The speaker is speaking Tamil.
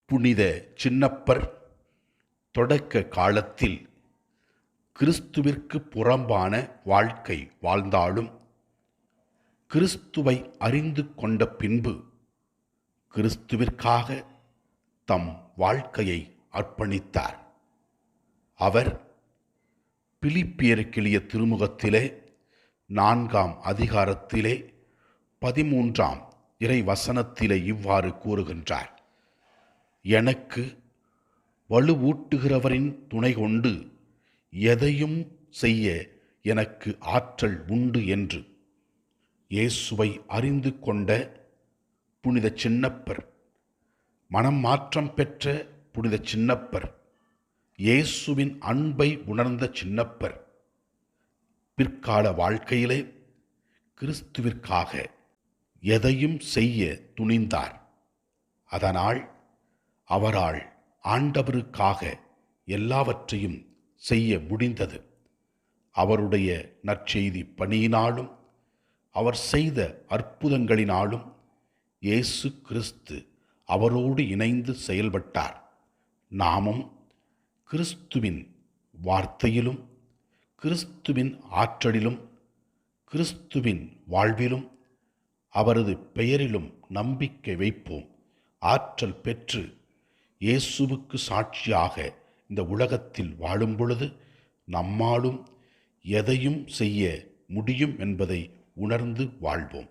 புனித சின்னப்பர் தொடக்க காலத்தில் கிறிஸ்துவிற்கு புறம்பான வாழ்க்கை வாழ்ந்தாலும் கிறிஸ்துவை அறிந்து கொண்ட பின்பு கிறிஸ்துவிற்காக தம் வாழ்க்கையை அர்ப்பணித்தார். அவர் பிலிப்பியருக்கு எழுதிய திருமுகத்திலே 4ஆம் அதிகாரத்திலே 13ஆம் இறை வசனத்திலே இவ்வாறு கூறுகின்றார்: எனக்கு வலுவூட்டுகிறவரின் துணை கொண்டு எதையும் செய்ய எனக்கு ஆற்றல் உண்டு என்று. இயேசுவை அறிந்து கொண்ட புனித சின்னப்பர், மனம் மாற்றம் பெற்ற புனித சின்னப்பர், இயேசுவின் அன்பை உணர்ந்த சின்னப்பர் பிற்கால வாழ்க்கையிலே கிறிஸ்துவிற்காக எதையும் செய்ய துணிந்தார். அதனால் அவரால் ஆண்டவருக்காக எல்லாவற்றையும் செய்ய முடிந்தது. அவருடைய நற்செய்தி பணியினாலும் அவர் செய்த அற்புதங்களினாலும் இயேசு கிறிஸ்து அவரோடு இணைந்து செயல்பட்டார். நாமும் கிறிஸ்துவின் வார்த்தையிலும் கிறிஸ்துவின் ஆற்றலிலும் கிறிஸ்துவின் வாழ்விலும் அவரது பெயரிலும் நம்பிக்கை வைப்போம். ஆற்றல் பெற்று இயேசுவுக்கு சாட்சியாக இந்த உலகத்தில் வாழும் பொழுது நம்மாலும் எதையும் செய்ய முடியும் என்பதை உணர்ந்து வாழ்வோம்.